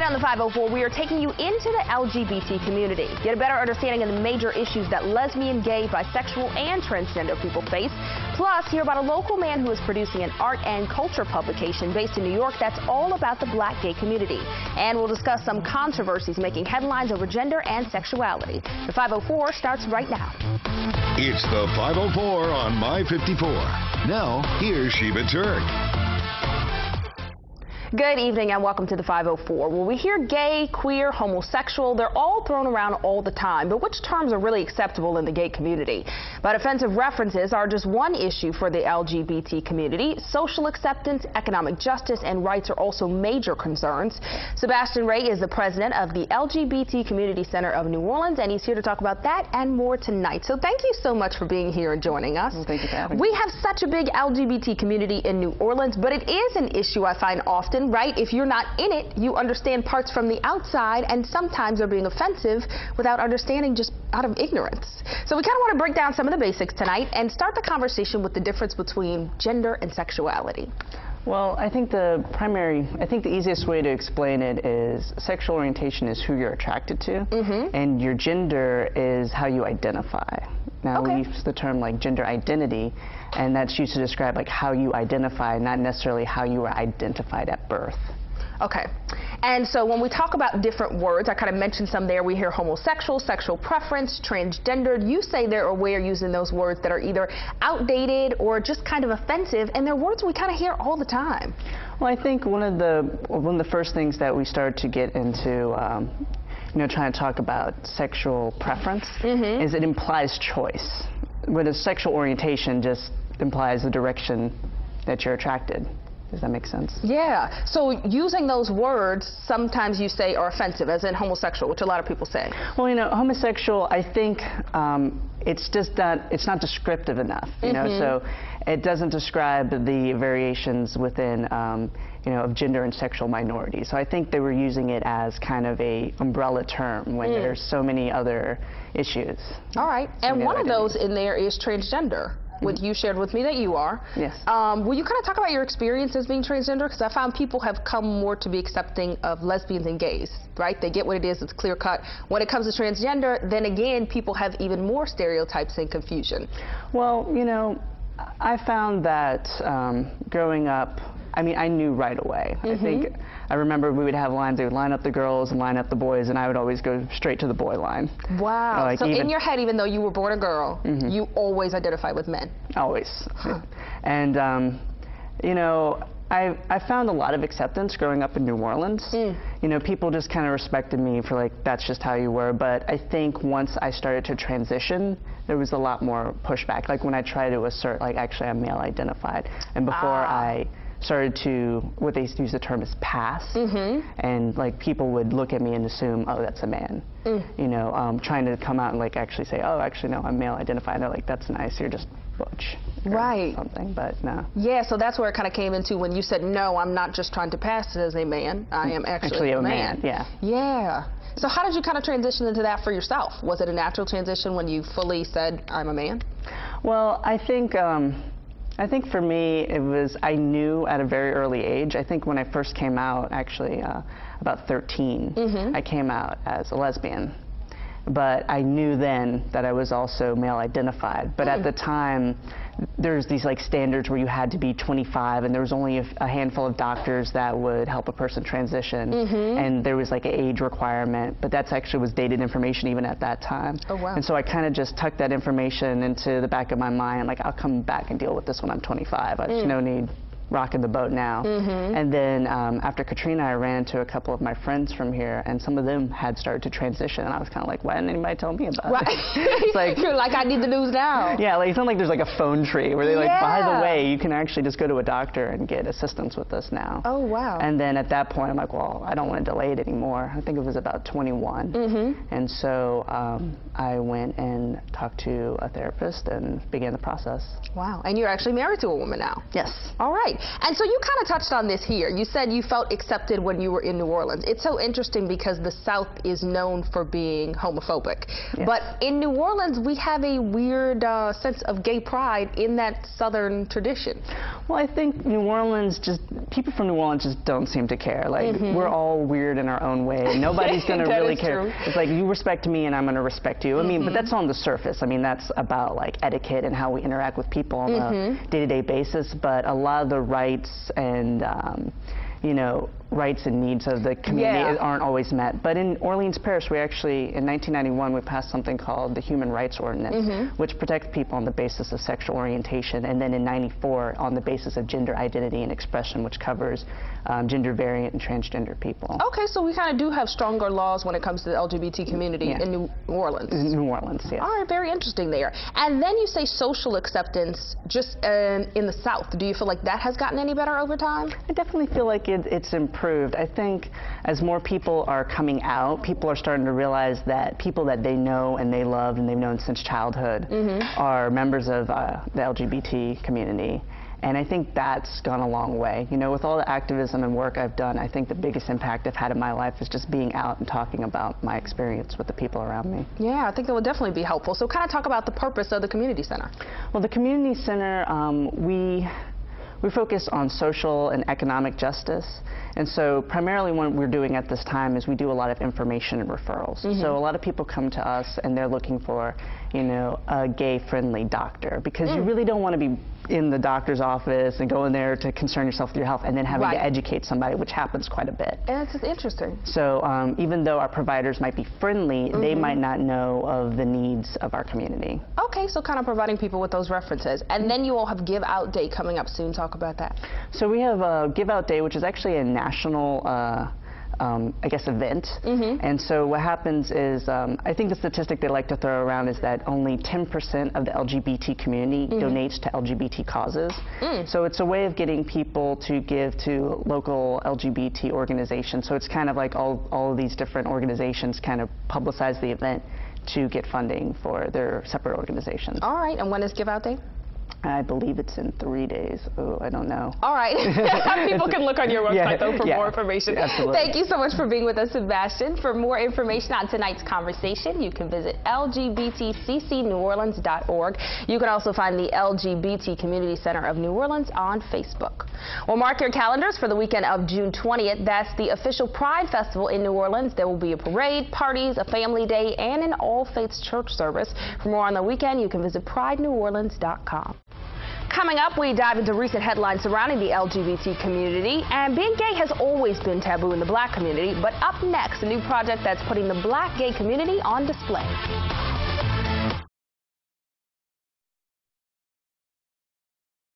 on the 504, we are taking you into the LGBT community. Get a better understanding of the major issues that lesbian, gay, bisexual, and transgender people face. Plus, hear about a local man who is producing an art and culture publication based in New York that's all about the Black gay community. And we'll discuss some controversies making headlines over gender and sexuality. The 504 starts right now. It's the 504 on My 54. Now, here's Sheba Turk. Good evening and welcome to the 504. Well, we hear gay, queer, homosexual, they're all thrown around all the time, but which terms are really acceptable in the gay community? But offensive references are just one issue for the LGBT community. Social acceptance, economic justice, and rights are also major concerns. Sebastian Rey is the president of the LGBT Community Center of New Orleans, and he's here to talk about that and more tonight. So thank you so much for being here and joining us. Well, thank you for having me. We have such a big LGBT community in New Orleans, but it is an issue I find often. Right? If you're not in it, you understand parts from the outside, and sometimes they're being offensive without understanding, just out of ignorance. So we kind of want to break down some of the basics tonight and start the conversation with the difference between gender and sexuality. Well, I think the easiest way to explain it is sexual orientation is who you're attracted to, and your gender is how you identify. Now, we use the term like gender identity, and that's used to describe like how you identify, not necessarily how you were identified at birth. Okay. And so when we talk about different words, I kind of mentioned some there. We hear homosexual, sexual preference, transgendered. You say they're aware using those words that are either outdated or just kind of offensive, and they're words we kind of hear all the time. Well, I think one of the first things that we start to get into trying to talk about sexual preference is it implies choice. But a sexual orientation just implies the direction that you're attracted. Does that make sense? Yeah. So using those words, sometimes you say are offensive, as in homosexual, which a lot of people say. Well, homosexual, I think it's not descriptive enough, so it doesn't describe the variations within, of gender and sexual minorities. So I think they were using it as kind of a umbrella term when there's so many other issues. All right. And one of those in there is transgender. You shared with me that you are. Yes. Will you kind of talk about your experience as being transgender? Because I found people have come more to be accepting of lesbians and gays, right? They get what it is, it's clear cut. When it comes to transgender, then again, people have even more stereotypes and confusion. Well, I found that growing up, I knew right away. I remember we would have lines, they would line up the girls and line up the boys, and I would always go straight to the boy line. Wow. So in your head, even though you were born a girl, you always identified with men? Always. Huh. And, I found a lot of acceptance growing up in New Orleans. People just kind of respected me for like, that's just how you were. But I think once I started to transition, there was a lot more pushback. Like when I tried to assert, like, actually I'm male identified. And before I started to, what they use the term is pass, and like people would look at me and assume, oh, that's a man. Trying to come out and like actually say, oh, actually no, I'm male identified. They're like, that's nice, you're just butch. Right. Something, but no. Yeah, so that's where it kind of came into when you said, no, I'm not just trying to pass as a man, I am actually a man. Yeah. Yeah. So how did you kind of transition into that for yourself? Was it a natural transition when you fully said, I'm a man? Well, I think for me, it was, I knew at a very early age. I think when I first came out, actually, about 13, I came out as a lesbian. But I knew then that I was also male identified. But at the time, there's these like standards where you had to be 25, and there was only a handful of doctors that would help a person transition. And there was like an age requirement, but that's actually was dated information even at that time. Oh, wow. And so I kind of just tucked that information into the back of my mind, like I'll come back and deal with this when I'm 25. There's no need rocking the boat now. And then after Katrina, I ran into a couple of my friends from here, and some of them had started to transition, and I was kind of like, why didn't anybody tell me about it? It's like, you're like, I need the news now. Yeah, like it's not like there's like a phone tree where they're like, by the way, you can actually just go to a doctor and get assistance with this now. Oh, wow. And then at that point, I'm like, well, I don't want to delay it anymore. I think it was about 21. And so I went and talked to a therapist and began the process. Wow. And you're actually married to a woman now? Yes. All right. Right. And so you kind of touched on this here. You said you felt accepted when you were in New Orleans. It's so interesting because the South is known for being homophobic. Yes. But in New Orleans, we have a weird sense of gay pride in that Southern tradition. Well, I think New Orleans, people from New Orleans just don't seem to care. Like, we're all weird in our own way. Nobody's going to really care. True. It's like, you respect me and I'm going to respect you. I mean, but that's on the surface. I mean, that's about like etiquette and how we interact with people on a day-to-day basis. But a lot of the rights and you know, rights and needs of the community aren't always met. But in Orleans Parish, we actually, in 1991, we passed something called the Human Rights Ordinance, which protects people on the basis of sexual orientation, and then in 94 on the basis of gender identity and expression, which covers gender variant and transgender people. Okay, so we kind of do have stronger laws when it comes to the LGBT community in New Orleans. In New Orleans, yes. All right, very interesting there. And then you say social acceptance just in the South. Do you feel like that has gotten any better over time? I definitely feel like it's improved. I think as more people are coming out, people are starting to realize that people that they know and they love and they've known since childhood are members of the LGBT community. And I think that's gone a long way. You know, with all the activism and work I've done, I think the biggest impact I've had in my life is just being out and talking about my experience with the people around me. Yeah, I think that would definitely be helpful. So kind of talk about the purpose of the community center. Well, the community center, we focus on social and economic justice, and so primarily what we're doing at this time is we do a lot of information and referrals. So a lot of people come to us and they're looking for, you know, a gay-friendly doctor, because you really don't want to be in the doctor's office and go in there to concern yourself with your health and then having to educate somebody, which happens quite a bit. And it's interesting. So even though our providers might be friendly, they might not know of the needs of our community. Okay, so kind of providing people with those references. And then you all have Give Out Day coming up soon. Talk about that. So we have a Give Out Day, which is actually a national I guess, event. And so what happens is, I think the statistic they like to throw around is that only 10% of the LGBT community donates to LGBT causes. So it's a way of getting people to give to local LGBT organizations. So it's kind of like all of these different organizations kind of publicize the event to get funding for their separate organizations. All right, and when is Give Out Day? I believe it's in 3 days. Oh, I don't know. All right. People can look on your website, though, for more information. Absolutely. Thank you so much for being with us, Sebastian. For more information on tonight's conversation, you can visit lgbtccneworleans.org. You can also find the LGBT Community Center of New Orleans on Facebook. Well, mark your calendars for the weekend of June 20th. That's the official Pride Festival in New Orleans. There will be a parade, parties, a family day, and an all-faiths church service. For more on the weekend, you can visit prideneworleans.com. Coming up, we dive into recent headlines surrounding the LGBT community. And being gay has always been taboo in the black community. But up next, a new project that's putting the black gay community on display.